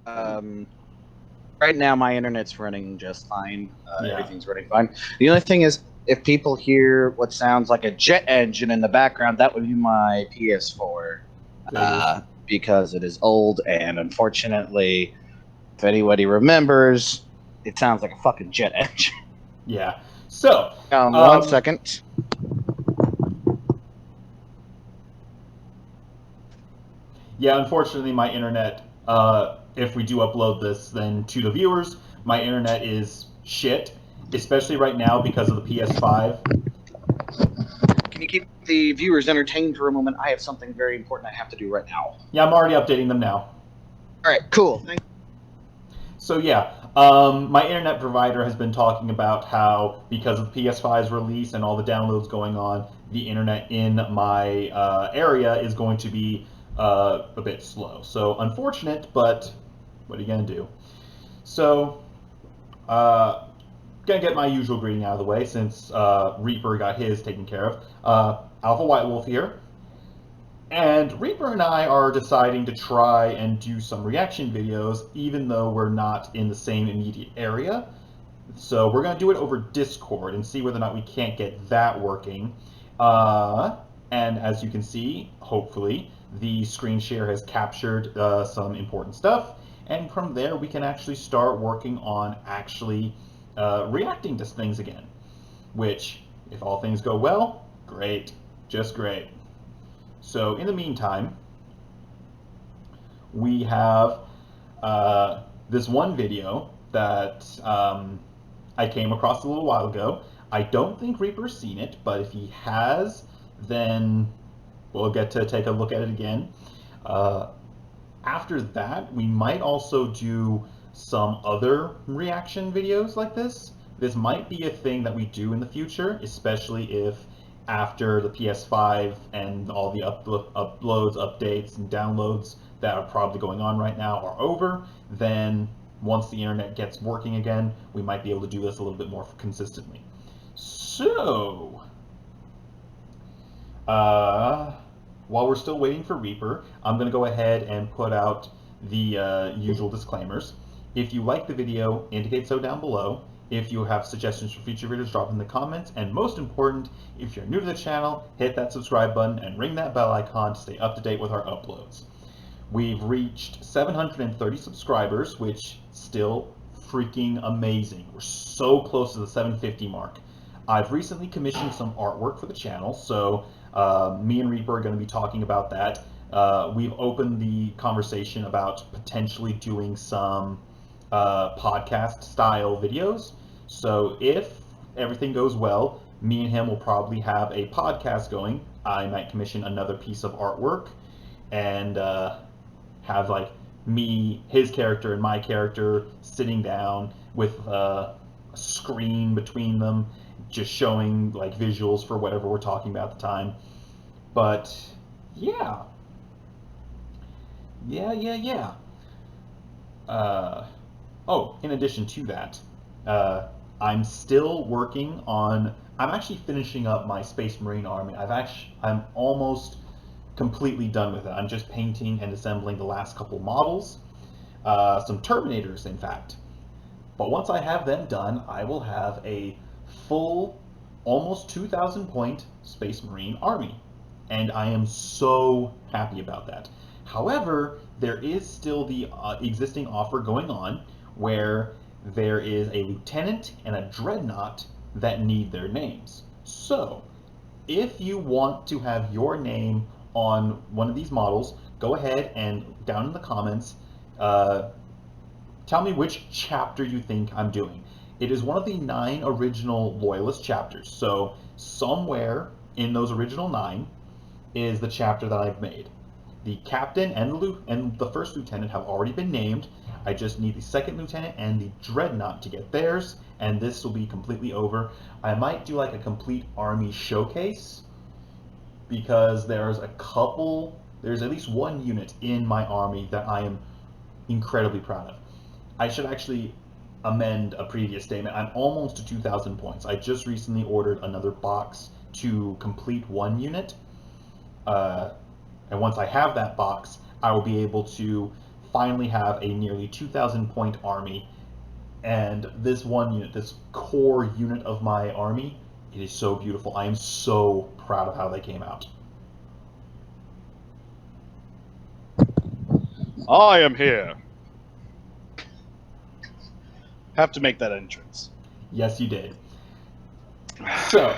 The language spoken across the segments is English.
Um, right now, my internet's running just fine. Yeah. Everything's running fine. The only thing is, if people hear what sounds like a jet engine in the background, that would be my PS4, Figures. because it is old, and unfortunately, if anybody remembers, it sounds like a fucking jet engine. Yeah. So, 1 second. yeah, unfortunately, my internet, if we do upload this then to the viewers, my internet is shit, especially right now because of the PS5. Can you keep the viewers entertained for a moment? I have something very important I have to do right now. Yeah, I'm already updating them now. All right, cool. So yeah, my internet provider has been talking about how because of PS5's release and all the downloads going on, the internet in my area is going to be a bit slow. So unfortunate, but what are you gonna do? So uh, gonna get my usual greeting out of the way since Reaper got his taken care of. Alpha White Wolf here. And Reaper and I are deciding to try and do some reaction videos, even though we're not in the same immediate area. So we're going to do it over Discord and see whether or not we can't get that working. And as you can see, hopefully, the screen share has captured some important stuff. And from there, we can actually start working on actually reacting to things again. Which, if all things go well, great. Just great. So in the meantime, we have this one video that I came across a little while ago. I don't think Reaper's seen it, but if he has, then we'll get to take a look at it again. Uh, After that, we might also do some other reaction videos like this. This might be a thing that we do in the future, especially if after the PS5 and all the uploads, updates, and downloads that are probably going on right now are over, then once the internet gets working again, we might be able to do this a little bit more consistently. So, uh, while we're still waiting for Reaper, I'm going to go ahead and put out the usual disclaimers. If you like the video, indicate so down below. If you have suggestions for future videos, drop in the comments. And most important, if you're new to the channel, hit that subscribe button and ring that bell icon to stay up to date with our uploads. We've reached 730 subscribers, which still freaking amazing. We're so close to the 750 mark. I've recently commissioned some artwork for the channel, so me and Reaper are going to be talking about that. We've opened the conversation about potentially doing some podcast style videos. So if everything goes well, me and him will probably have a podcast going. I might commission another piece of artwork and have like me, his character, and my character sitting down with a screen between them, just showing like visuals for whatever we're talking about at the time. But yeah, yeah. Uh, oh, in addition to that, I'm still working on. I'm actually finishing up my Space Marine army. I'm almost completely done with it. I'm just painting and assembling the last couple models, some Terminators, in fact. But once I have them done, I will have a full, almost 2,000 point Space Marine army. And I am so happy about that. However, there is still the existing offer going on where there is a lieutenant and a dreadnought that need their names. So, if you want to have your name on one of these models, go ahead and down in the comments, uh, tell me which chapter you think I'm doing. It is one of the 9 original Loyalist chapters. So somewhere in those original 9 is the chapter that I've made. The captain and the first lieutenant have already been named. I just need the second lieutenant and the dreadnought to get theirs, and this will be completely over. I might do like a complete army showcase because there's at least one unit in my army that I am incredibly proud of. I should actually amend a previous statement. I'm almost to 2,000 points. I just recently ordered another box to complete one unit. And once I have that box, I will be able to finally have a nearly 2,000 point army. And this one unit, this core unit of my army, it is so beautiful. I am so proud of how they came out. I am here. Have to make that entrance. Yes, you did. So,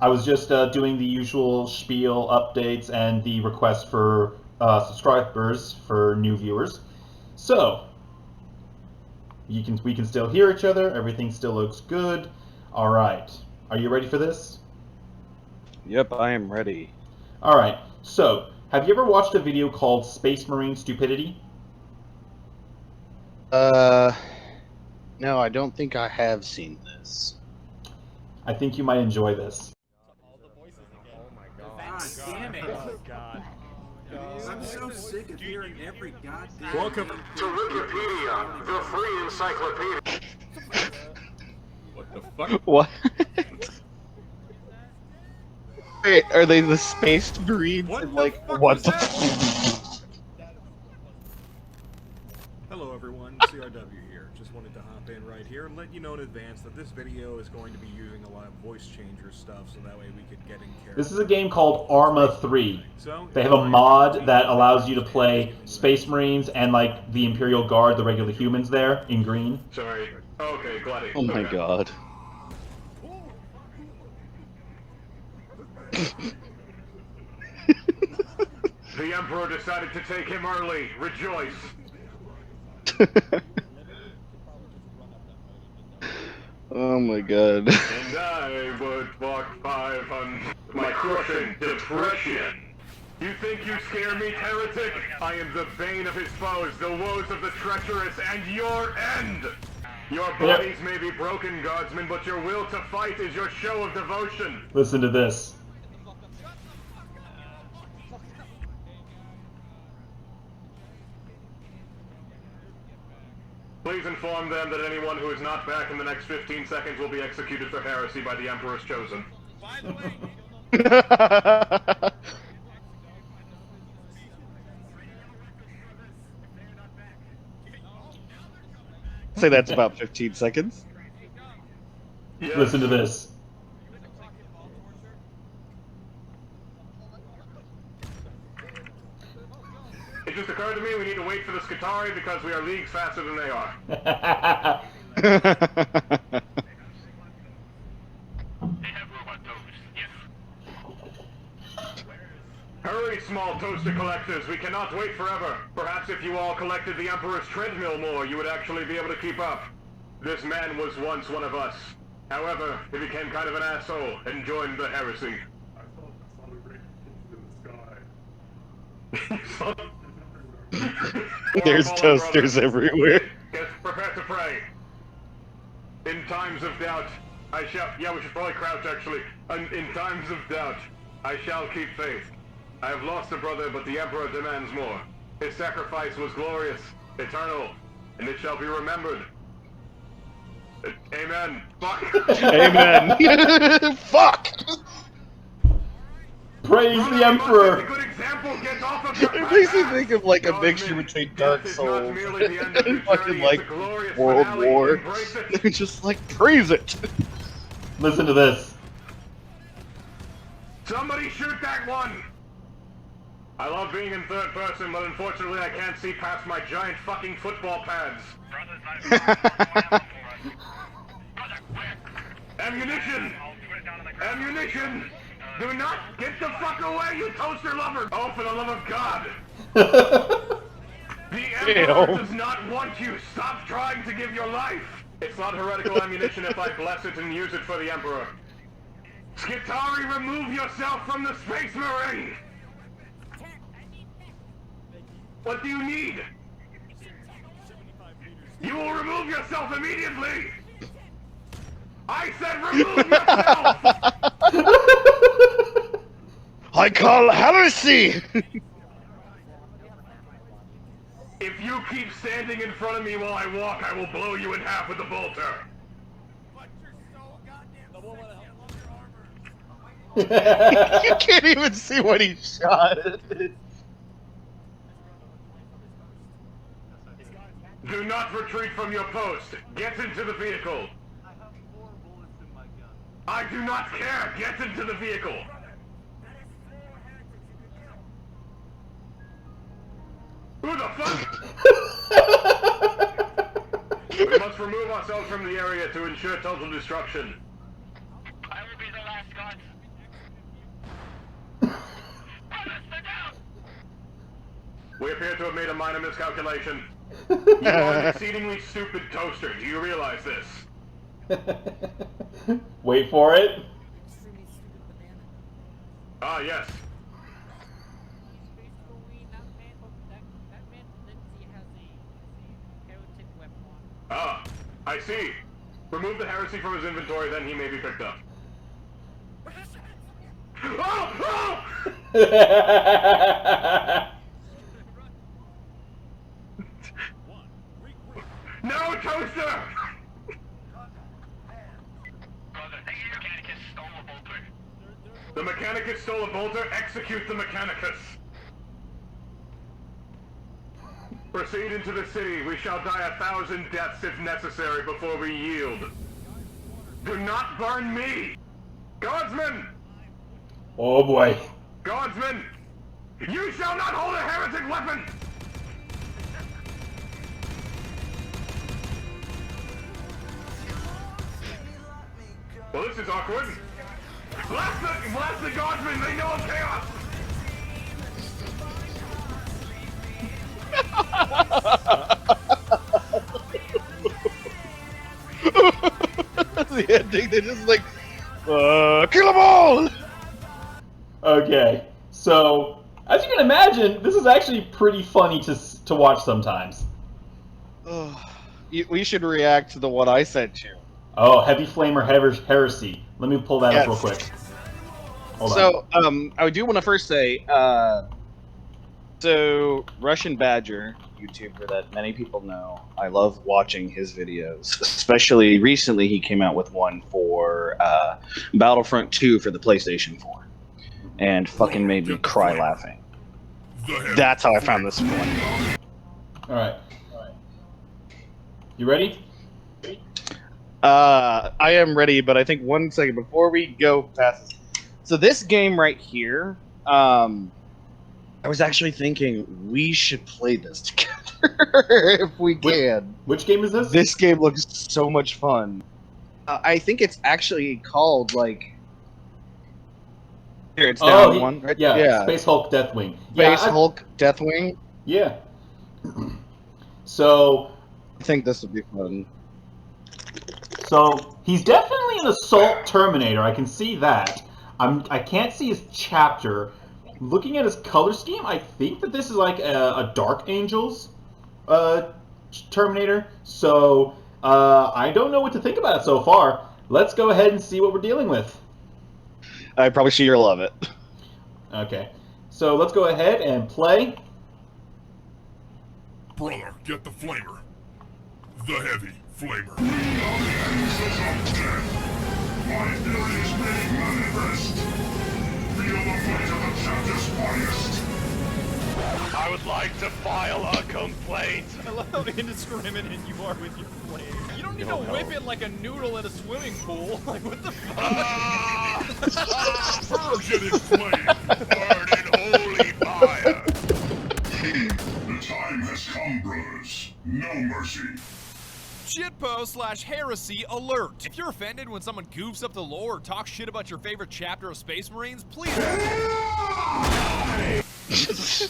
I was just doing the usual spiel updates and the request for subscribers for new viewers. So, we can still hear each other. Everything still looks good. All right. Are you ready for this? Yep, I am ready. All right. So, have you ever watched a video called Space Marine Stupidity? No, I don't think I have seen this. I think you might enjoy this. God damn it! Oh, God. I'm so sick of hearing every goddamn. Welcome to Wikipedia, the free encyclopedia. What the fuck? What? Wait, are they the Space Marines? What And, the like, fuck what was the that? Hello everyone, CRW here. Just wanted to hop in right here and let you know in advance that this video is going to be using a lot of voice changer stuff, so that way we could get in character. This is a game called Arma 3. So, They have a mod that allows you to play Space Marines and like the Imperial Guard, the regular humans there in green. Sorry. Okay, Glady. Oh my Okay. god. The Emperor decided to take him early. Rejoice. Oh my god. And I would walk 500. My crushing depression. You think you scare me, heretic? I am the bane of his foes, the woes of the treacherous, and your end! Your bodies may be broken, guardsmen, but your will to fight is your show of devotion. Listen to this. Please inform them that anyone who is not back in the next 15 seconds will be executed for heresy by the Emperor's chosen. By the way, Say that's about 15 seconds. Yes. Listen to this. It just occurred to me we need to wait for the Skitarii because we are leagues faster than they are. Hurry, small toaster collectors, we cannot wait forever. Perhaps if you all collected the Emperor's treadmill more, you would actually be able to keep up. This man was once one of us. However, he became kind of an asshole and joined the heresy. I saw the great in the sky. There's toasters everywhere. Get prepared to pray. In times of doubt, I shall... Yeah, we should probably crouch, actually. In times of doubt, I shall keep faith. I have lost a brother, but the Emperor demands more. His sacrifice was glorious, eternal, and it shall be remembered. Amen. Fuck. Amen. Fuck! Praise the Emperor! A good example. Get off of your It makes me back. think of like a God, mixture man, between death Dark is not Souls merely the end of your and fucking journey, like it's a glorious World finale. War. Embrace it. They're just like, praise it! Listen to this. Somebody shoot that one! I love being in third person, but unfortunately I can't see past my giant fucking football pads. Ammunition! Ammunition! Do not get the fuck away, you toaster lover! Oh, for the love of God! The Emperor Ew. does not want you. Stop trying to give your life. It's not heretical ammunition if I bless it and use it for the Emperor. Skitarii, remove yourself from the Space Marine! What do you need? You will remove yourself immediately! I said remove yourself! I call heresy! If you keep standing in front of me while I walk, I will blow you in half with a bolter. You can't even see what he shot. Do not retreat from your post. Get into the vehicle. I have 4 bullets in my gun. I do not care. Get into the vehicle. Who the fuck? We must remove ourselves from the area to ensure total destruction. I will be the last god. We appear to have made a minor miscalculation. You are an exceedingly stupid toaster. Do you realize this? Wait for it. Ah, yes. Ah, I see. Remove the heresy from his inventory, then he may be picked up. Oh! Oh! No, toaster! The Mechanicus stole a bolter. Execute the Mechanicus. Proceed into the city. We shall die 1,000 deaths if necessary before we yield. Do not burn me! Guardsmen! Oh boy. Guardsmen! You shall not hold a heretic weapon! Well, this is awkward. Blast the guardsmen! They know of chaos! The ending, they're just like, kill them all! Okay, so as you can imagine, this is actually pretty funny to watch sometimes. We should react to the one I sent you. Oh, Heavy Flamer Heresy. Let me pull that up real quick. Hold on. I do want to first say, so Russian Badger, YouTuber that many people know, I love watching his videos. Especially recently, he came out with one for Battlefront 2 for the PlayStation 4, and fucking made me cry laughing. That's how I found this one. All right. You ready? I am ready, but I think 1 second before we go past this. So this game right here, I was actually thinking we should play this together if we can. Which game is this? This game looks so much fun. I think it's actually called like. Here, it's down one, right? Yeah, Space Hulk Deathwing. Space Hulk Deathwing. Yeah. So. I think this would be fun. So he's definitely an assault Terminator. I can see that. I can't see his chapter. Looking at his color scheme, I think that this is like a Dark Angels Terminator. So I don't know what to think about it so far. Let's go ahead and see what we're dealing with. I probably see you'll love it. Okay. So let's go ahead and play. Brother, get the flamer. The heavy flamer. My theories may manifest. Feel the fate of the chapter's finest. I would like to file a complaint. I love how indiscriminate you are with your flame. You don't need to whip it like a noodle in a swimming pool. Like, what the fuck? Purge it in flame. Burn in holy fire. The time has come, brothers. No mercy. Shitpost/heresy alert! If you're offended when someone goofs up the lore or talks shit about your favorite chapter of Space Marines, please.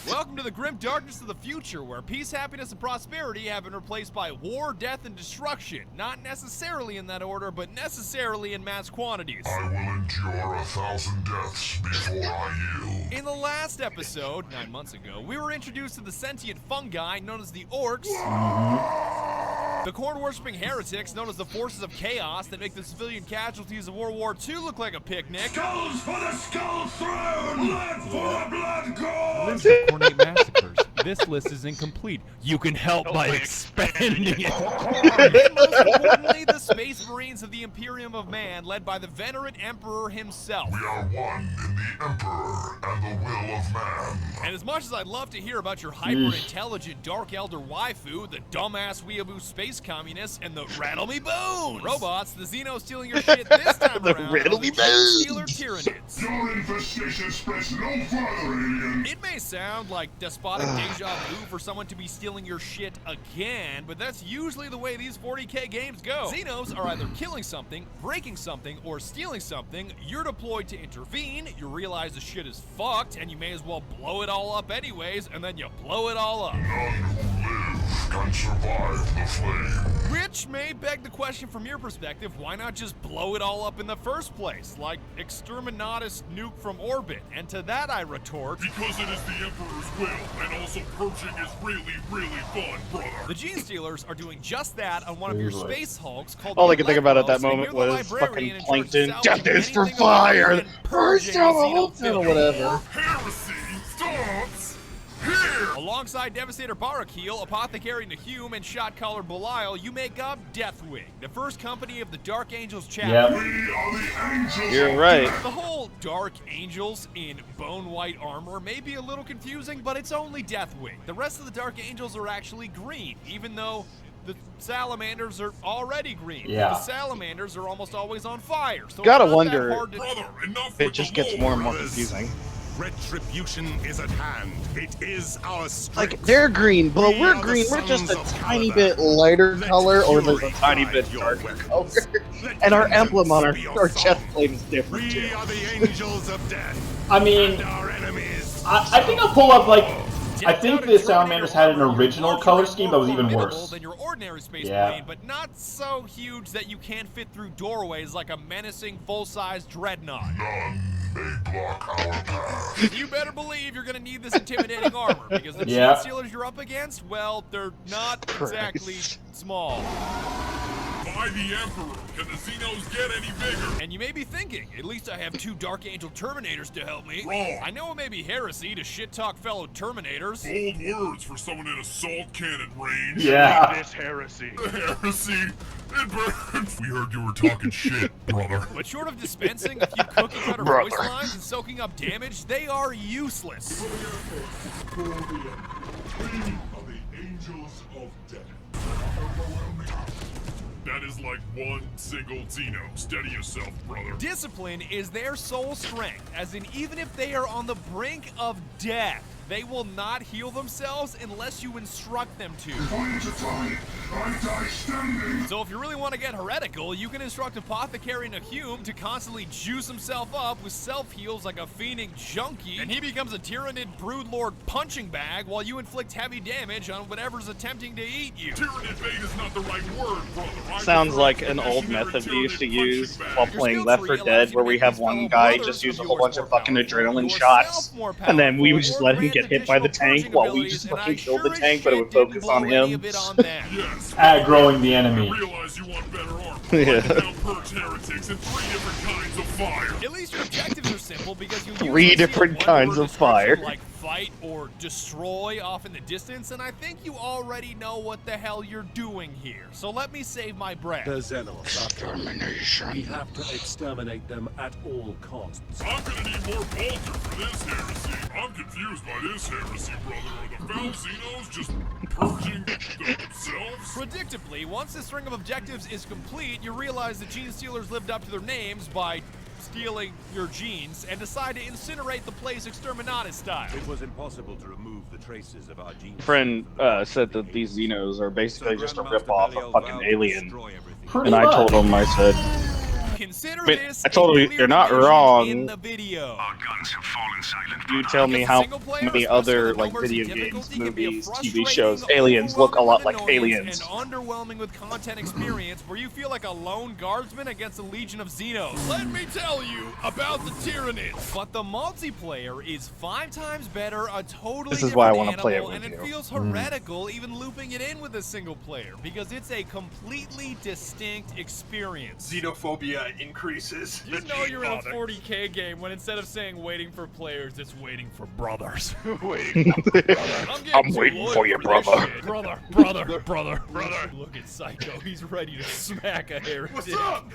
Welcome to the grim darkness of the future, where peace, happiness, and prosperity have been replaced by war, death, and destruction. Not necessarily in that order, but necessarily in mass quantities. I will endure 1,000 deaths before I yield. In the last episode, 9 months ago, we were introduced to the sentient fungi known as the orcs. The corn-worshipping heretics known as the forces of chaos that make the civilian casualties of World War II look like a picnic. Skulls for the skull throne! Blood for the blood god! Ornate massacres. this list is incomplete. You can help by expanding it. And most importantly, the Space Marines of the Imperium of Man, led by the venerate Emperor himself. We are one in the Emperor and the will of man. And as much as I'd love to hear about your hyper-intelligent Dark Elder waifu, the dumbass weeaboo space communists, and the Rattle Me Bones robots, the Xenos stealing your shit this time The around Rattle are Me the Bones. Stealer Tyranids. Your infestation spreads no further, alien. It may sound like despotic deja vu for someone to be stealing your shit again, but that's usually the way these 40k games go. Xenos are either killing something, breaking something, or stealing something. You're deployed to intervene, you realize the shit is fucked, and you may as well blow it all up anyways, and then you blow it all up. None who live can survive the flame. Which may beg the question from your perspective, why not just blow it all up in the first place, like Exterminatus nuke from orbit? And to that I retort, Because it is the Emperor's will, and also purging is really, really fun, brother. the Gene Stealers are doing just that on one of your space hulks called All the I could think about at that Electros, and moment you're the was librarian fucking in charge of Plankton. salvaging Death is for anything fire! alive and purging the xenofilth. Or whatever. Heresy stops here. Alongside Devastator Barakeel, Apothecary Nahum, and Shotcaller Belial, you make up Deathwing, the first company of the Dark Angels chapter. Yep. We are the angels. You're of right. death. The whole Dark Angels in bone white armor may be a little confusing, but it's only Deathwing. The rest of the Dark Angels are actually green, even though the Salamanders are already green. Yeah. The Salamanders are almost always on fire, so Gotta it's not that wonder- hard to... Brother, enough It with just the gets more and more lore. confusing. Retribution is at hand. It is our strength. Like, they're green, but We we're are the green. We're just a sons of tiny Caliban. bit lighter Let color, or there's a fury tiny guide bit your darker weapons. color. Let And our vengeance emblem on be our your chest song. plate is different, We too. are the angels of death. I mean, And our enemies. I think I'll pull up, like, I think the Salamanders had an original color scheme that was even worse. Than your ordinary space Yeah. marine, but not so huge that you can't fit through doorways like a menacing full-size dreadnought. None may block our path. You better believe you're gonna need this intimidating armor, because the Yeah. Gene Stealers you're up against, well, they're not exactly small. By the Emperor, can the Xenos get any bigger? And you may be thinking, at least I have 2 Dark Angel Terminators to help me. Wrong. I know it may be heresy to shit-talk fellow Terminators. Bold words for someone in assault cannon range. Yeah. This heresy. Heresy. It burns. We heard you were talking shit, brother. But short of dispensing a few cookie-cutter Brother. voice lines and soaking up damage, they are useless. We are the angels of death. That is like one single Xeno. Steady yourself, brother. Discipline is their sole strength, as in even if they are on the brink of death, they will not heal themselves unless you instruct them to. Going to die. I die standing. So if you really want to get heretical, you can instruct Apothecary Nahum to constantly juice himself up with self-heals like a fiending junkie, and he becomes a Tyrannid Broodlord punching bag while you inflict heavy damage on whatever's attempting to eat you. Tyrannid bait is not the right word, brother. I Sounds prefer like the an old missionary method we used to Tyrannid use punching while bag. playing Your Left skill 4 tree allows Dead, you where to we make have these one fellow guy brothers just use a of whole yours bunch of more fucking powerful, adrenaline yourself shots, more and then we would powerful, just or let him grant get hit by the additional tank purging while we abilities, just and I fucking killed the sure as tank, but it shit would focus didn't on blow any him. of it on them. Yes. Aggroing the I enemy. realize you want better armor. Yeah. I can now purge heretics in 3 different kinds of fire. At least your objectives are simple because you 3 usually see a different one-word kinds of description fire. like fight or destroy off in the distance, and I think you already know what the hell you're doing here. So let me save my breath. The Xenos. We have to exterminate them at all costs. I'm gonna need more bolter for this heresy. I'm confused by this heresy, brother. Are the foul Xenos just purging themselves? Predictably, once this string of objectives is complete, you realize the Gene Stealers lived up to their names by stealing your genes and decide to incinerate the place Exterminatus style. It was impossible to remove the traces of our genes. Friend said that these Xenos are basically just a rip-off of fucking Alien. Pretty And I much. told him, I said, Consider I mean, this I told a you, clear you're not division wrong. in the video. Our guns have fallen silent. you tell me Because how single player, many especially other with no like mercy video games, difficulty, can be a movies, TV frustrating, shows, aliens look a lot like overwhelming aliens. and underwhelming with content experience where you feel like a lone guardsman against a legion of Xenos. Let me tell you about the Tyranids. But the multiplayer is 5 times better, a totally This is why I different wanna play it animal, with and it you. feels heretical even looping it in with a single player because it's a completely distinct experience. Xenophobia increases. You know you're in a 40k game when instead of saying waiting for players, it's waiting for brothers. Waiting. I'm waiting for you, brother. Brother. Look at Psycho. He's ready to smack a heretic. What's up?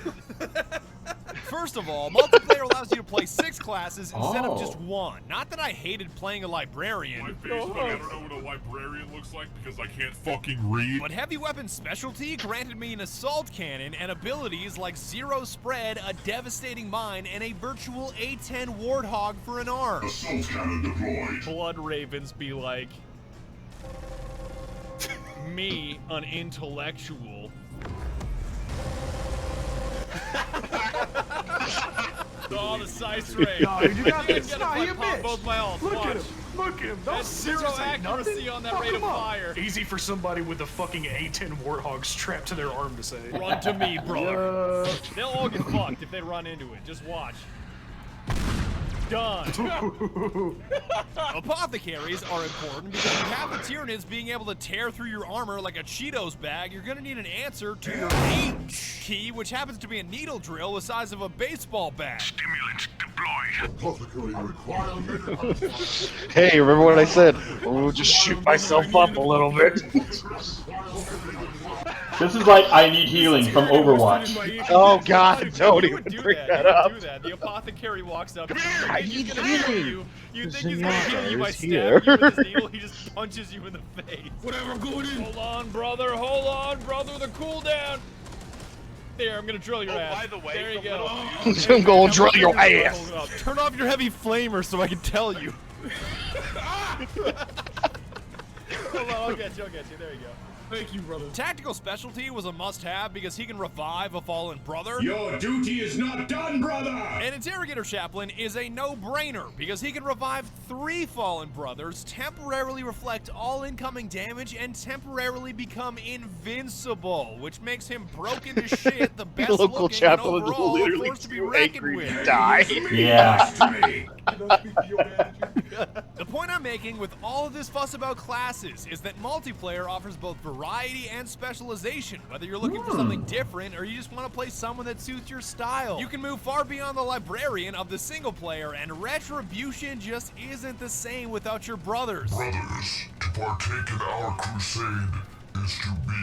First of all, multiplayer allows you to play 6 classes instead of just 1. Not that I hated playing a librarian. I don't know what a librarian looks like because I can't fucking read. But heavy weapon specialty granted me an assault cannon and abilities like zero spread, a devastating mine, and a virtual A10 warthog for an arm. Assault cannon deployed. Blood ravens be like, me, an intellectual. Oh, the size ray. No, you got Get this. a Nah, you flip on bitch. both my ults. Look Watch. at him. Look at him. That's zero accuracy on that rate of fire. Easy for somebody with a fucking A10 warthog strapped to their arm to say. Run to me, brother. They'll all get fucked if they run into it. Just watch. Done. Apothecaries are important because you have the Tyranids being able to tear through your armor like a Cheetos bag. You're gonna need an answer to your H key, which happens to be a needle drill the size of a baseball bat. Stimulant deployed. Hey, remember what I said? Oh, just shoot myself up a little bit. This is like I need healing from Overwatch. Oh God, don't even do bring that. that You up. would do that. The apothecary walks up. I He's need gonna heal healing. you. You think he's gonna heal you by Zenyatta is stabbing here. you with his needle? He just punches you in the face. Whatever, I'm going in. Hold on, brother. The cooldown. There, I'm gonna drill your ass. By the way, there you go. I'm gonna drill your ass. Turn off your heavy flamer so I can tell you. Hold on, I'll get you. There you go. Thank you, brother. Tactical specialty was a must-have because he can revive a fallen brother. Your duty is not done, brother! An interrogator chaplain is a no-brainer because he can revive 3 fallen brothers, temporarily reflect all incoming damage, and temporarily become invincible, which makes him broken to shit, the best Local looking, and chaplain's overall a literally force to be too reckoned angry with. to die. Yeah. The point I'm making with all of this fuss about classes is that multiplayer offers both variety and specialization, whether you're looking for something different or you just want to play someone that suits your style. You can move far beyond the librarian of the single player, and Retribution just isn't the same without your brothers. Brothers, to partake in our crusade is to be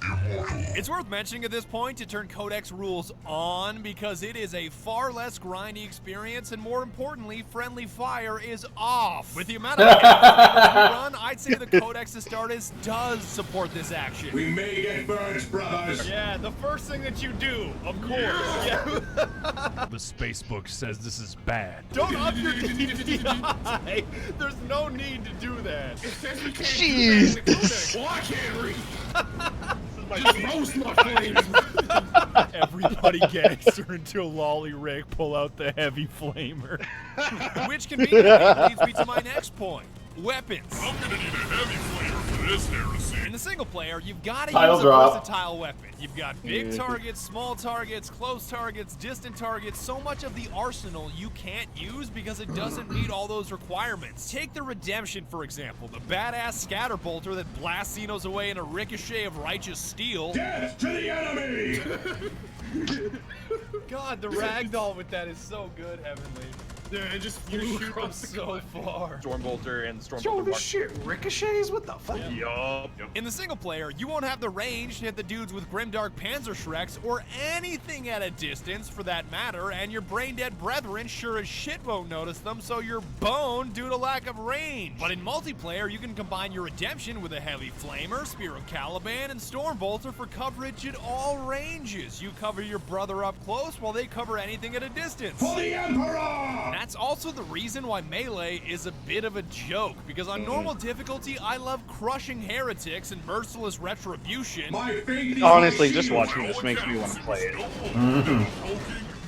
immortal. It's worth mentioning at this point to turn Codex rules on because it is a far less grindy experience, and more importantly, friendly fire is off. With the amount of run, I'd say the Codex Astartes does support this action. We may get birds, brothers. Yeah, the first thing that you do, of course. Yeah. The spacebook says this is bad. Don't up your DPI. There's no need to do that. Jeez. Well, I can't read. Just roast my flames. Everybody gangster until Lolly Rick pull out the heavy flamer. Which conveniently leads me to my next point. Weapons. I'm gonna need a heavy flavor for this heresy. In the single player, you've got to Tile use a drop. versatile weapon. You've got big targets, small targets, close targets, distant targets, so much of the arsenal you can't use because it doesn't meet all those requirements. Take the Redemption, for example, the badass scatterbolter that blasts Xenos away in a ricochet of righteous steel. Death to the enemy! God, the ragdoll with that is so good, Heavenly. Yeah, it just You flew shoot them across the so far. Stormbolter and Stormbolter. Yo, this shit ricochets? What the fuck? Yup. In the single player, you won't have the range to hit the dudes with Grimdark Panzer Shreks or anything at a distance for that matter, and your brain-dead brethren sure as shit won't notice them, so you're boned due to lack of range. But in multiplayer, you can combine your Redemption with a Heavy Flamer, Spear of Caliban, and Stormbolter for coverage at all ranges. You cover your brother up close while they cover anything at a distance. For the Emperor! That's also the reason why Melee is a bit of a joke, because on normal difficulty, I love crushing heretics and merciless retribution. My faith is Honestly, my just shield. watching this makes me want to play it.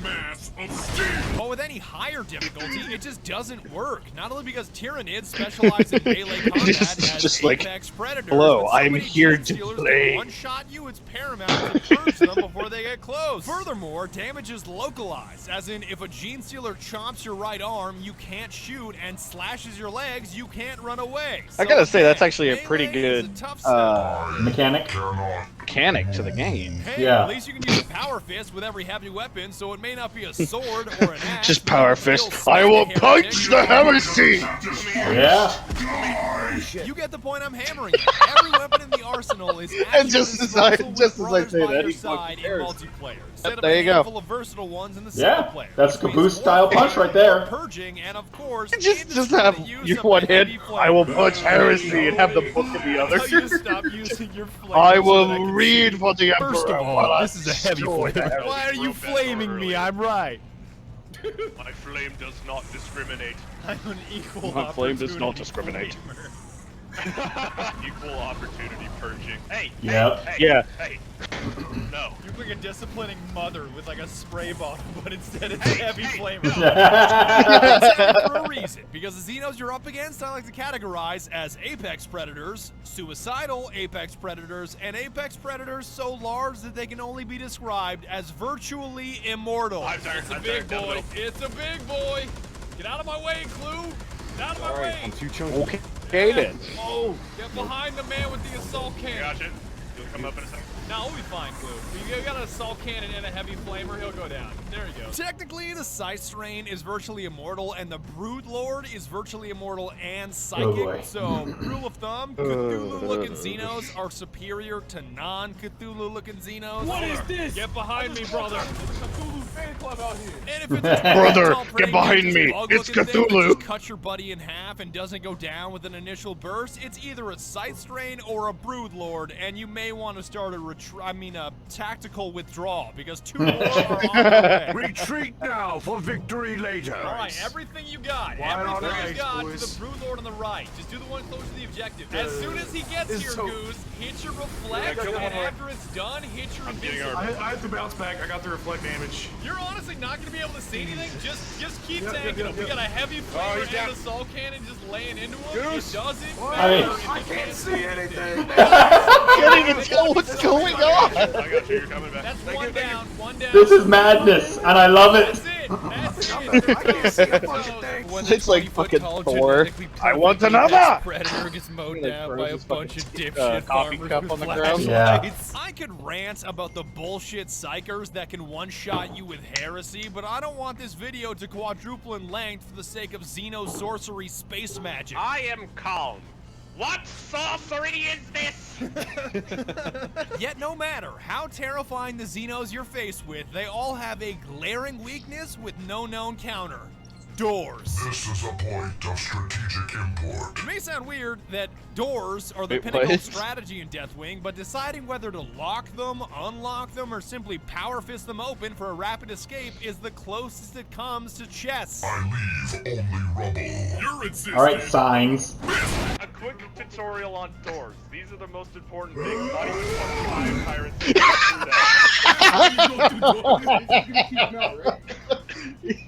Mass of steel. But with any higher difficulty, it just doesn't work. Not only because Tyranids specialize in melee combat as just like, apex predators, hello, but so I'm many here Gen to Stealers play. that one-shot you, it's paramount to purge them before they get close. Furthermore, damage is localized, as in if a Gene Stealer chomps your right arm, you can't shoot, and slashes your legs, you can't run away. I gotta say, that's again, actually a pretty melee is good a tough sell. Mechanic. Cannot mechanic to the game. Hey, at least you can use a power fist with every heavy weapon, so it may not be a sword or an axe. Just power fist. I will punch the heresy! Yeah. You get the point. I'm hammering. Every weapon in the arsenal is And just as I say that, your he side in multiplayer. Instead of there a you go. handful of versatile ones in the single Yeah, player. that's a Caboose style punch right there. Purging and of course, Just have you one hit. I will punch heresy and have the book in the other. You stop using your flamer I so will that I can read see. for the emperor. First of all, while I this is a heavy destroy flame. heresy. Why are you flaming me? I'm right. My flame does not discriminate. I'm an equal My flame does not opportunity discriminate. flamer. Equal opportunity purging. Hey, Yep. hey, Yeah. hey. No. You're like a disciplining mother with like a spray bottle, but instead it's heavy flamer. For a reason, because the Xenos you're up against I like to categorize as apex predators, suicidal apex predators, and apex predators so large that they can only be described as virtually immortal. It's a big boy. It's a big boy. Get out of my way, Clue. Get out of my way. I'm too chunky. Okay then. Oh, get behind the man with the assault cannon. Gotcha. You'll come up in a second. No, we'll be fine, Clue. You got an assault cannon and a heavy flamer, he'll go down. There you go. Technically, the Scythe Strain is virtually immortal, and the Brood Lord is virtually immortal and psychic. boy. So, rule of thumb, Cthulhu-looking Xenos are superior to non-Cthulhu-looking Xenos. What is this? Get behind me, brother. Cthulhu fan club out here. And if it's a Brother, tall get praying behind mantis me. bug-looking It's thing that Cthulhu. just cuts your buddy in half and doesn't go down with an initial burst, it's either a Scythe Strain or a Brood Lord, and you may want to start a tactical withdrawal because two more are on the way. Retreat now for victory later. All right, everything you got, Wide on everything you ice, got boys. to the Brood Lord on the right. Just do the one close to the objective. As soon as he gets here, Goose, hit your reflect, and after it's done, hit your invincible. I have to bounce back. I got the reflect damage. You're honestly not going to be able to see anything. Just keep tanking him. We got a heavy flamer and an assault cannon just laying into him. Goose. It doesn't I mean- matter. I can't see anything. Can't even tell what's going on. I got you. You're coming back. That's one down, one down. This is madness, and I love it. That's it. That's it. I can't see a fucking thing. When It's like 20-foot fucking tall Thor. genetically I want perfect another! apex predator gets mowed Like down throws by a his bunch of fucking, dipshit coffee farmers cup with on the ground. flashlights. I could rant about the bullshit psychers that can one-shot you with heresy, but I don't want this video to quadruple in length for the sake of Xeno sorcery space magic. I am calm. What sorcery is this? Yet no matter how terrifying the Xenos you're faced with, they all have a glaring weakness with no known counter. Doors. This is a point of strategic import. It may sound weird that doors are the Wait, pinnacle what? strategy in Deathwing, but deciding whether to lock them, unlock them, or simply power fist them open for a rapid escape is the closest it comes to chess. I leave only rubble. You're insisting. Alright, signs. A quick tutorial on doors. These are the most important things. Not even fucking pirates.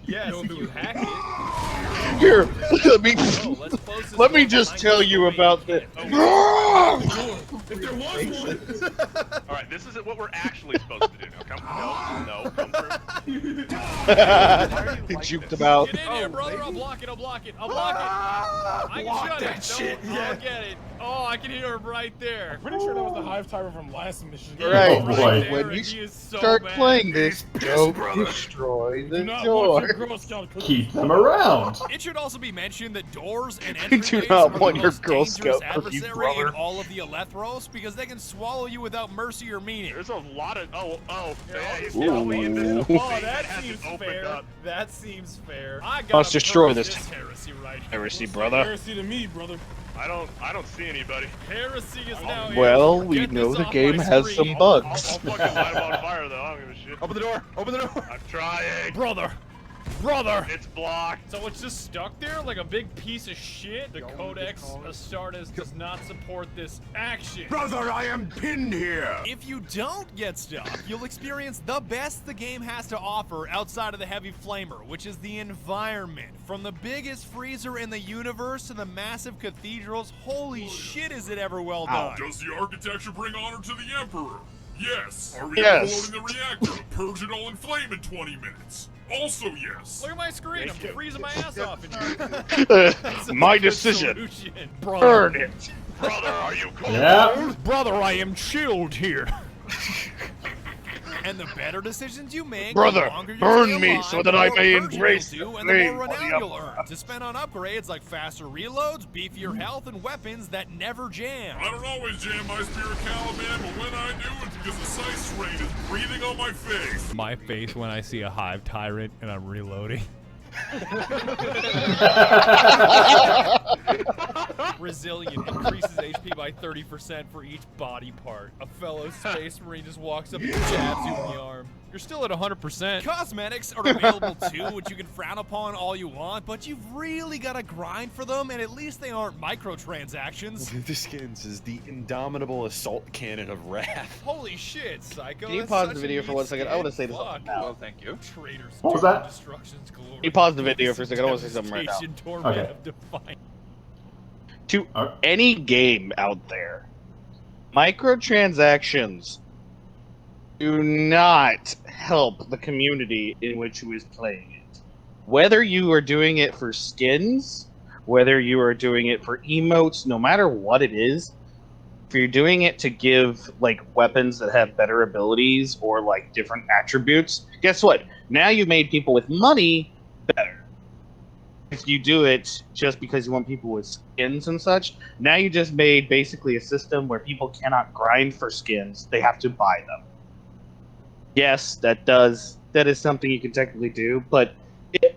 Yes, if you hack it. Here, Let's let me just tell you about the. If there was one. Alright, this isn't what we're actually supposed to do. Now, come through. He juked him out. Get in here, brother. I'll block it. I'll block it. I'll block it. I can Block shut that it. shit, No, yeah. I'll get it. Oh, I can hear him right there. Pretty sure that was the hive timer from last mission. Right, Oh, boy. there, when and you he is so start mad. playing this, don't brother. destroy Do the not want your door. Girl Scout cookies. Keep them around. It should also be mentioned that doors and You entryways do not are want the your most Girl dangerous Scout cookies, adversary in brother. all of the Elethros because they can swallow you without mercy or meaning. There's a lot of. Yeah, he's Ooh. probably in this Oh, thing that hasn't seems opened fair. up. That seems fair. I got Let's destroy this heresy right here. Heresy, brother. Heresy to me, brother. I don't see anybody. Heresy is now Well, in. we Get know this the off game my has screen. some I'll bugs. fucking light him on fire though. I don't give a shit. Open the door. Open the door. I'm trying. Brother. It's blocked. So it's just stuck there like a big piece of shit? The Codex Astartes does not support this action. Brother, I am pinned here. If you don't get stuck, you'll experience the best the game has to offer outside of the heavy flamer, which is the environment. From the biggest freezer in the universe to the massive cathedrals, holy shit is it ever well done. Does the architecture bring honor to the Emperor? Yes. Are we Yes. overloading the reactor? Purge it all in flame in 20 minutes. Also yes. Look at my screen, I'm freezing my ass off in here. My decision. Solution. Burn it. Brother, are you cool? Yeah. Brother, I am chilled here. And the better decisions you make, Brother, the longer you burn stay me alive, so that the I more may purging embrace you'll do, the and the more flame of renown the you'll earn. To spend on upgrades like faster reloads, beefier health, and weapons that never jam. I don't always jam my spirit Caliban, but when I do, it's because the Sice Rain is breathing on my face. My face when I see a hive tyrant and I'm reloading. Resilient increases HP by 30% for each body part. A fellow space marine just walks up and jabs you in the arm. You're still at 100%. Cosmetics are available too, which you can frown upon all you want, but you've really got to grind for them, and at least they aren't microtransactions. The skins is the indomitable assault cannon of wrath. Holy shit, Psycho. Can you that's pause such the a video for neat 1 second? I want to say skin. something Fuck. now. Well, thank you. Traitors, What was doom, that? destruction's glory. Can you pause the video for a second? I want to say something right now. Devastation, torment Okay. of defiance. To Alright. any game out there, microtransactions do not help the community in which you is playing it. Whether you are doing it for skins, whether you are doing it for emotes, no matter what it is, if you're doing it to give like weapons that have better abilities or like different attributes, guess what? Now you made people with money better. If you do it just because you want people with skins and such, now you just made basically a system where people cannot grind for skins; they have to buy them. Yes, that is something you can technically do, but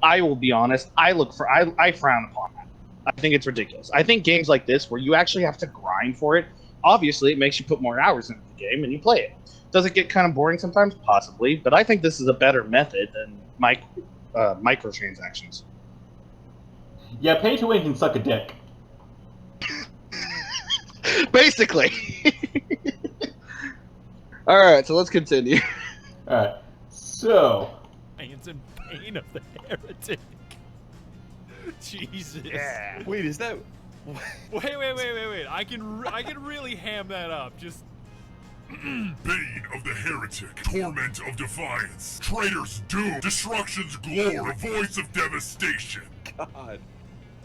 I will be honest, I frown upon that. I think it's ridiculous. I think games like this, where you actually have to grind for it, obviously it makes you put more hours into the game and you play it. Does it get kind of boring sometimes? Possibly, but I think this is a better method than microtransactions. Yeah, pay to win can suck a dick. Basically. Alright, so let's continue. Alright, so... Pains and pain of the heretic. Jesus. Yeah. Wait, is that... Wait. I can really ham that up. Just... Bane of the heretic, torment of defiance, traitor's doom, destruction's glory, voice of devastation. God.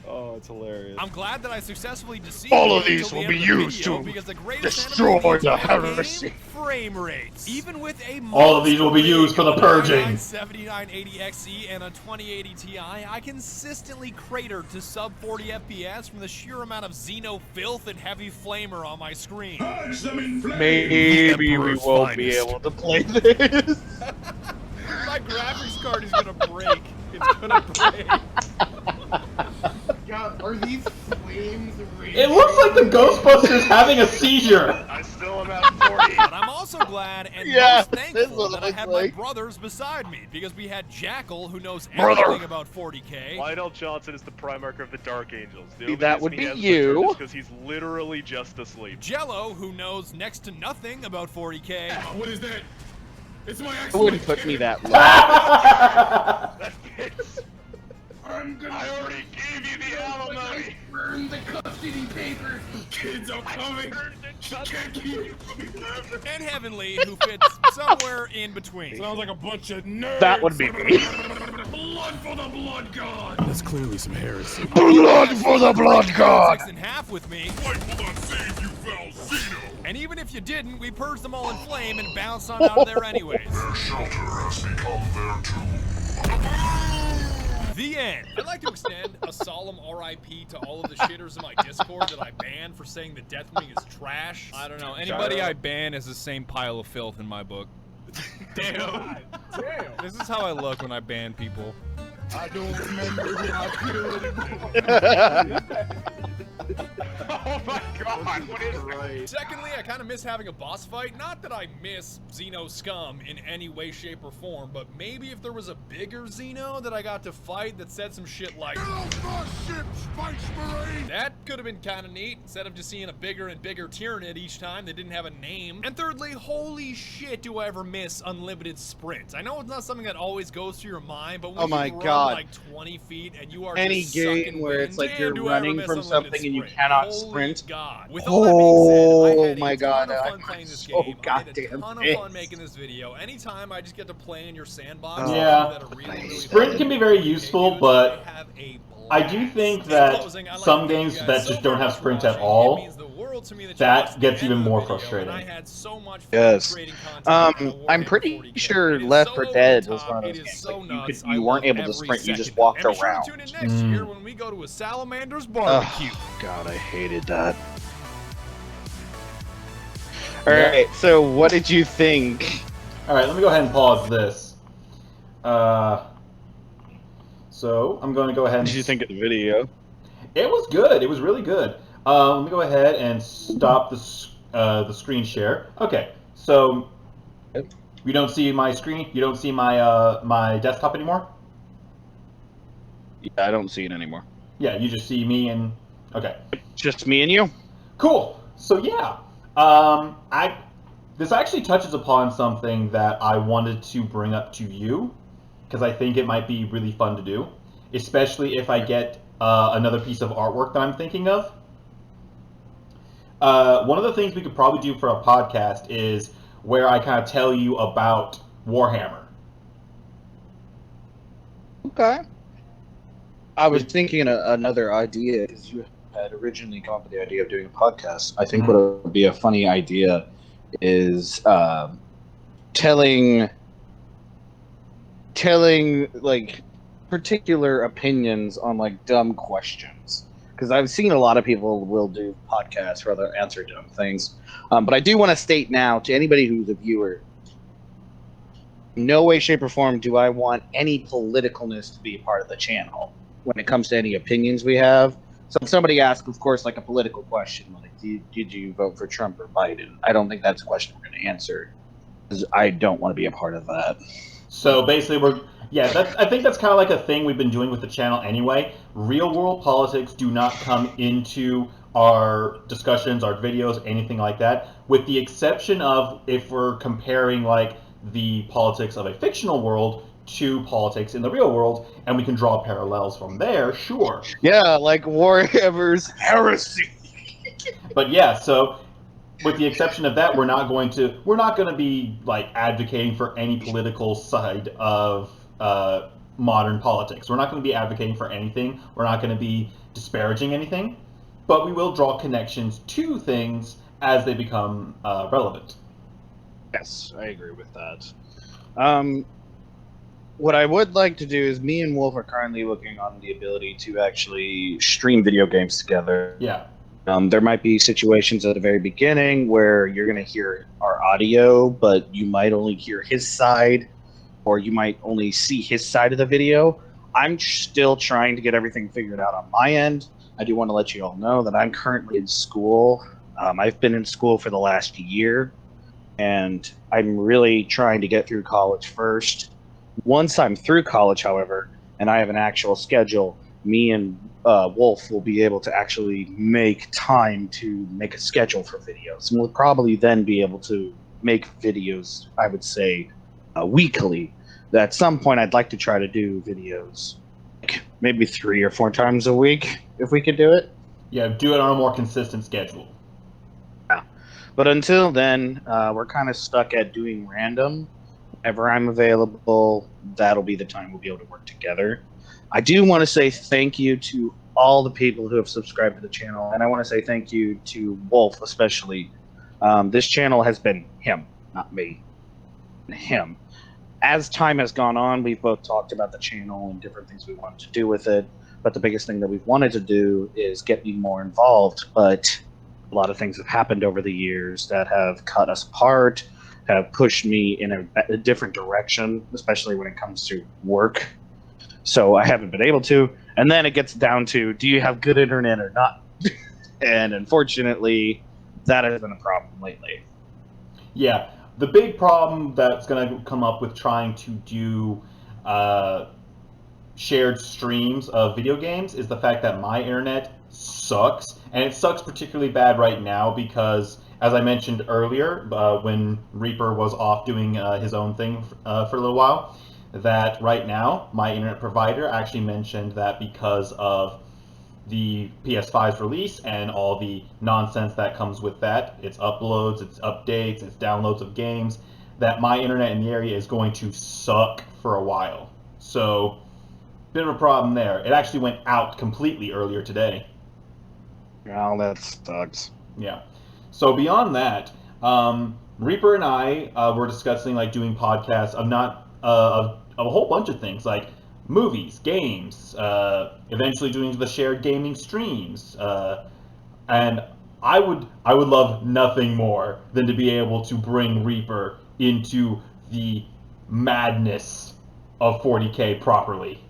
Oh, it's hilarious. I'm glad that I successfully deceived All you of these until the will end be of the used video, to because the greatest destroy enemy the of game, heresy. frame rates. Even with a All of these will be used for the purging. 7980 XE and a 2080 Ti, I consistently crater to sub 40 FPS from the sheer amount of Xeno filth and heavy flamer on my screen. Maybe we won't be able to play this. My graphics card is gonna break. It's gonna break. God, are these flames real? It looks like the Ghostbusters having a seizure! I still am at 40. But I'm also glad and Yeah, most that's thankful what it that I looks had like. my brothers beside me, because we had Jackal, who knows Brother. everything about 40k. Lionel Johnson is the Primarch of the Dark Angels. The See, only that reason would he be has you. is because he's literally just asleep. Jello, who knows next to nothing about 40k. What is that? It's my It excellent wouldn't put me that low. That fits. I'm gonna I already gave you the alimony. burn the custody papers. Kids are coming. Can't keep you from me. And Heavenly, who fits somewhere in between. Sounds like a bunch of nerds. That would be me. Blood for the blood god. That's clearly some heresy. Blood for the blood god! 6 and half with me. Light will not save you, foul Xeno. And even if you didn't, we purged them all in flame and bounced on out of there anyways. Their shelter has become their tomb. The end. I'd like to extend a solemn RIP to all of the shitters in my Discord that I banned for saying the Deathwing is trash. I don't know. Anybody I ban is the same pile of filth in my book. Damn. This is how I look when I ban people. I don't remember who I killed anymore. Oh my god, what is Right. Secondly, I kind of miss having a boss fight. Not that I miss Xeno scum in any way, shape, or form, but maybe if there was a bigger Xeno that I got to fight that said some shit like, that could have been kind of neat, instead of just seeing a bigger and bigger Tyranid each time that didn't have a name. And thirdly, holy shit, do I ever miss unlimited sprints. I know it's not something that always goes through your mind, but when Oh my you run God. like 20 feet and you are Any just game sucking where wind, it's like damn, you're do I ever running miss from unlimited something and you sprint. cannot Holy sprint. God. With all that being said, I had my a God, ton of fun I'm playing this so game. I had a goddamn ton of pissed. fun making this video. Anytime I just get to play in your sandbox, Yeah. that are really Sprint can be very useful, dudes, but I have a I do think In that closing, I'd like some to thank games you guys that so just don't very have much for sprint at watching. It all means the world viral to me that that gets even more frustrating. I had so much fun Yes. creating content. I'm pretty sure Left 4 Dead was one of those games. Like you weren't able to sprint, you just walked and be sure around. to tune in next year when we go to a Salamander's Ugh, barbecue. God, I hated that. Alright, so what did you think? Alright, let me go ahead and pause this. So, I'm going to go ahead and... What did you think of the video? It was good. It was really good. Let me go ahead and stop the screen share. Okay, so you don't see my screen? You don't see my my desktop anymore? Yeah, I don't see it anymore. Yeah, you just see me and... Okay. Just me and you? Cool. So yeah, this actually touches upon something that I wanted to bring up to you, because I think it might be really fun to do, especially if I get another piece of artwork that I'm thinking of. One of the things we could probably do for a podcast is where I kind of tell you about Warhammer. Okay. I was thinking another idea, because you had originally come up with the idea of doing a podcast. I think what would be a funny idea is telling like particular opinions on like dumb questions, because I've seen a lot of people will do podcasts where they'll answer dumb things, but I do want to state now to anybody who's a viewer, no way, shape, or form do I want any politicalness to be a part of the channel when it comes to any opinions we have. So if somebody asks, of course, like a political question, like did you vote for Trump or Biden, I don't think that's a question we're going to answer, because I don't want to be a part of that. So basically, I think that's kind of like a thing we've been doing with the channel anyway. Real world politics do not come into our discussions, our videos, anything like that, with the exception of if we're comparing like the politics of a fictional world to politics in the real world, and we can draw parallels from there, sure. Yeah, like Warhammer's Heresy. But yeah, so with the exception of that, we're not going to be like advocating for any political side of modern politics. We're not going to be advocating for anything. We're not going to be disparaging anything, but we will draw connections to things as they become relevant. Yes, I agree with that. What I would like to do is, me and Wolf are currently looking on the ability to actually stream video games together. Yeah. There might be situations at the very beginning where you're going to hear our audio, but you might only hear his side, or you might only see his side of the video. I'm still trying to get everything figured out on my end. I do want to let you all know that I'm currently in school. I've been in school for the last year, and I'm really trying to get through college first. Once I'm through college, however, and I have an actual schedule, me and Wolf will be able to actually make time to make a schedule for videos. And we'll probably then be able to make videos, I would say, weekly. At some point, I'd like to try to do videos like maybe 3 or 4 times a week, if we could do it. Yeah, do it on a more consistent schedule. Yeah. But until then, we're kind of stuck at doing random. Whenever I'm available, that'll be the time we'll be able to work together. I do want to say thank you to all the people who have subscribed to the channel, and I want to say thank you to Wolf especially. This channel has been him, not me. Him. As time has gone on, we've both talked about the channel and different things we wanted to do with it, but the biggest thing that we've wanted to do is get me more involved, but a lot of things have happened over the years that have cut us apart, have pushed me in a different direction, especially when it comes to work. So I haven't been able to. And then it gets down to, do you have good internet or not? And unfortunately, that has been a problem lately. Yeah, the big problem that's going to come up with trying to do shared streams of video games is the fact that my internet sucks. And it sucks particularly bad right now because, as I mentioned earlier, when Reaper was off doing his own thing for a little while, that right now my internet provider actually mentioned that because of the PS5's release and all the nonsense that comes with that, its uploads, its updates, its downloads of games, that my internet in the area is going to suck for a while. So, bit of a problem there. It actually went out completely earlier today. Well, that sucks. Yeah. So beyond that, Reaper and I were discussing like doing podcasts of not of a whole bunch of things like movies, games, eventually doing the shared gaming streams, and I would love nothing more than to be able to bring Reaper into the madness of 40K properly.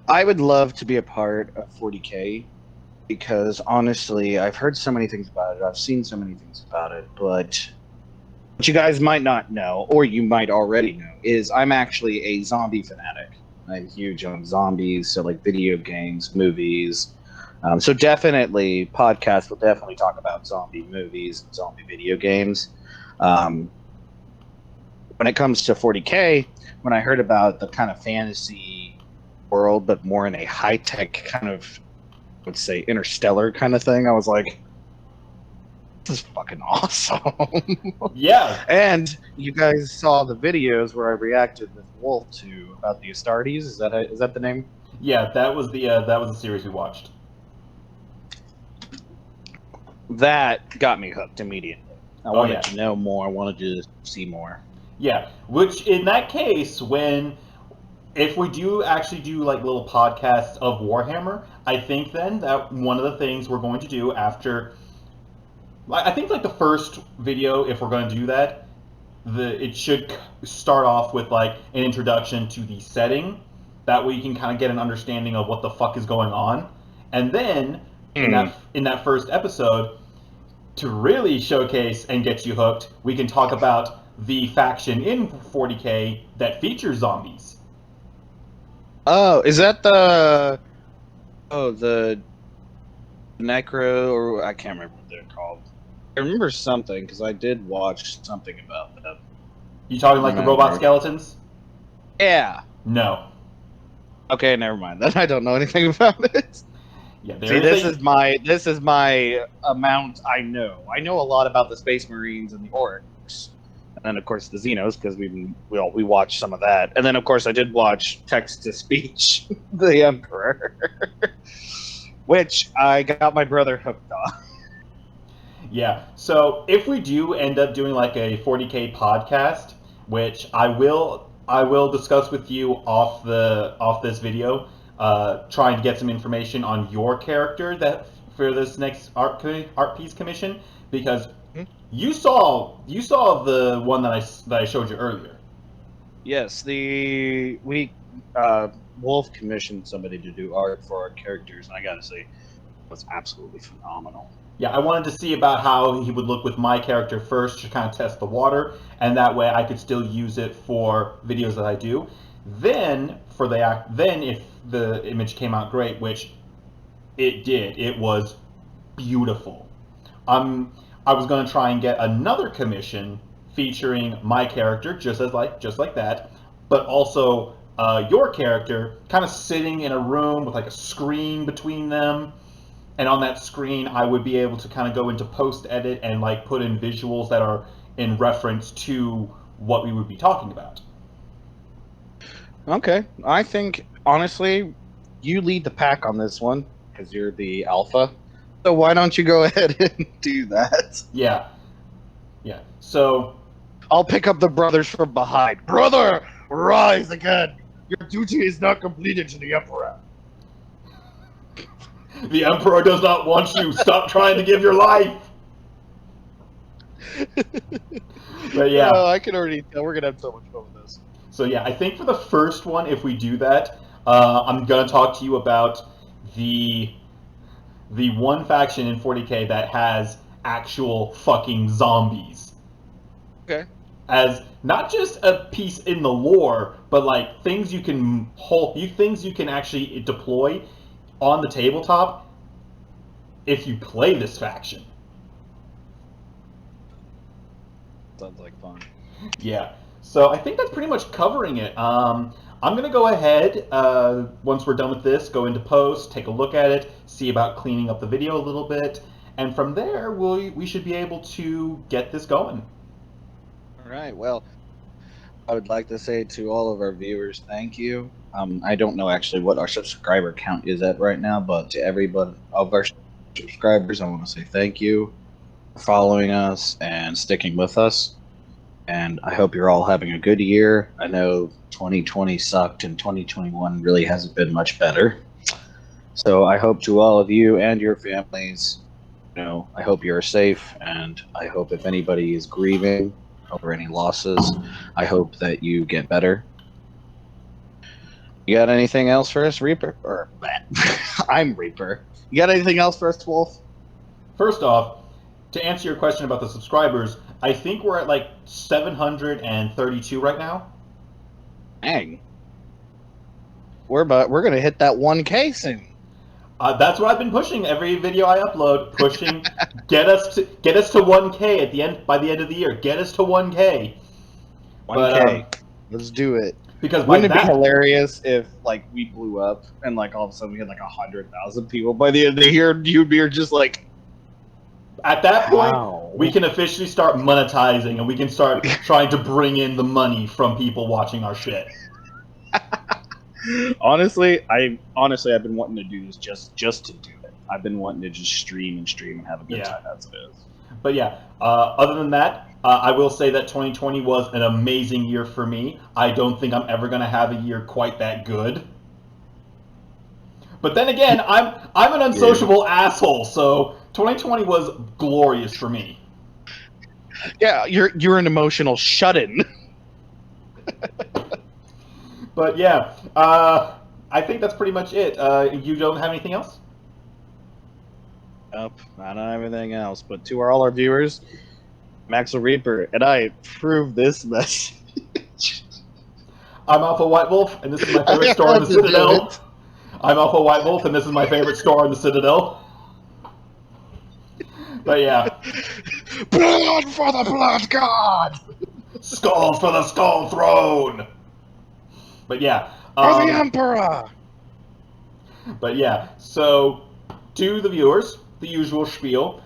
I would love to be a part of 40K because honestly, I've heard so many things about it. I've seen so many things about it, but what you guys might not know, or you might already know, is I'm actually a zombie fanatic. I'm huge on zombies, so like video games, movies. So definitely, podcasts will definitely talk about zombie movies and zombie video games. Um, when it comes to 40K, when I heard about the kind of fantasy world, but more in a high tech kind of, I would say, interstellar kind of thing, I was like, this is fucking awesome. Yeah. And you guys saw the videos where I reacted with Wolf to about the Astartes. Is that the name? Yeah, that was the series we watched. That got me hooked immediately. I Oh, wanted yeah. to know more. I wanted to see more. Yeah, which in that case, if we do actually do like little podcasts of Warhammer, I think then that one of the things we're going to do after, I think like the first video, if we're going to do that, it should start off with like an introduction to the setting. That way you can kind of get an understanding of what the fuck is going on, and then in that first episode, to really showcase and get you hooked, we can talk about the faction in 40K that features zombies. Oh, is that the Necro, or I can't remember what they're called. I remember something because I did watch something about them. You talking like the robot skeletons? Yeah. No. Okay, never mind. Then I don't know anything about it. Yeah, See, this is my amount I know. I know a lot about the Space Marines and the Orcs, and then of course the Xenos because we watched some of that, and then of course I did watch text to speech, the Emperor, which I got my brother hooked on. Yeah. So if we do end up doing like a 40K podcast, which I will discuss with you off this video, trying to get some information on your character that for this next art piece commission, because you saw the one that I showed you earlier. Yes, Wolf commissioned somebody to do art for our characters, and I gotta say, it was absolutely phenomenal. Yeah, I wanted to see about how he would look with my character first to kind of test the water, and that way I could still use it for videos that I do. Then if the image came out great, which it did, it was beautiful. I was going to try and get another commission featuring my character, just like that, but also your character kind of sitting in a room with like a screen between them. And on that screen, I would be able to kind of go into post edit and like put in visuals that are in reference to what we would be talking about. Okay, I think honestly, you lead the pack on this one because you're the alpha. So why don't you go ahead and do that? Yeah. So I'll pick up the brothers from behind. Brother, rise again. Your duty is not completed to the Emperor. The Emperor does not want you. Stop trying to give your life. But yeah. Oh, I can already tell we're going to have so much fun with this. So yeah, I think for the first one, if we do that, I'm going to talk to you about the one faction in 40K that has actual fucking zombies. Okay. As not just a piece in the lore, but like things you can actually deploy on the tabletop if you play this faction. Sounds like fun. Yeah. So I think that's pretty much covering it. I'm going to go ahead, once we're done with this, go into post, take a look at it, see about cleaning up the video a little bit, and from there we should be able to get this going. All right. Well, I would like to say to all of our viewers, thank you. I don't know actually what our subscriber count is at right now, but to everybody of our subscribers, I want to say thank you for following us and sticking with us. And I hope you're all having a good year. I know 2020 sucked and 2021 really hasn't been much better. So I hope to all of you and your families, I hope you're safe, and I hope if anybody is grieving over any losses, I hope that you get better. You got anything else for us, Reaper? Or I'm Reaper. You got anything else for us, Wolf? First off, to answer your question about the subscribers, I think we're at like 732 right now. Dang. We're gonna hit that 1K soon. That's what I've been pushing every video I upload. Pushing, get us to 1K at the end by the end of the year. Get us to 1K. 1K. Let's do it. Because wouldn't it be hilarious if like we blew up and like all of a sudden we had like 100,000 people by the end of the year? You'd be just like. At that point, we can officially start monetizing, and we can start trying to bring in the money from people watching our shit. Honestly, I've been wanting to do this just to do it. I've been wanting to just stream and have a good time. That's what it is. But yeah, other than that, I will say that 2020 was an amazing year for me. I don't think I'm ever going to have a year quite that good. But then again, I'm an unsociable asshole, so 2020 was glorious for me. Yeah, you're an emotional shut-in. But yeah, I think that's pretty much it. You don't have anything else? Nope, I don't have anything else. But to all our viewers, Maxwell Reaper, and I approve this message. I'm Alpha White Wolf, and this is my favorite store in the Citadel. I'm Alpha White Wolf, and this is my favorite store in the Citadel. But yeah. Blood for the Blood God! Skulls for the Skull Throne! But yeah. For the Emperor! But yeah, so to the viewers, the usual spiel.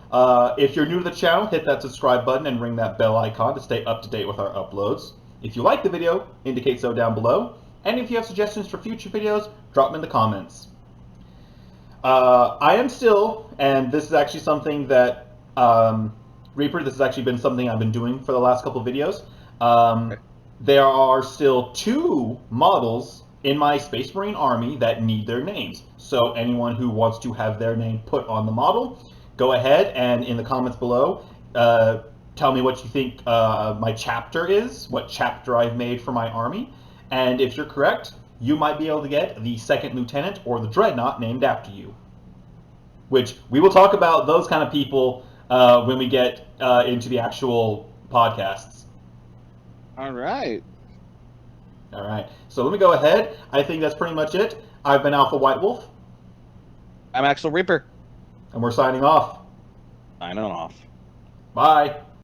If you're new to the channel, hit that subscribe button and ring that bell icon to stay up to date with our uploads. If you like the video, indicate so down below. And if you have suggestions for future videos, drop them in the comments. I am still, and this is actually something that, Reaper, this has actually been something I've been doing for the last couple of videos. There are still 2 models in my Space Marine army that need their names. So anyone who wants to have their name put on the model, go ahead and in the comments below, tell me what you think my chapter is, what chapter I've made for my army. And if you're correct, you might be able to get the 2nd Lieutenant or the Dreadnought named after you. Which, we will talk about those kind of people when we get into the actual podcasts. Alright. Alright, so let me go ahead. I think that's pretty much it. I've been Alpha White Wolf. I'm Axel Reaper. And we're signing off. Signing off. Bye.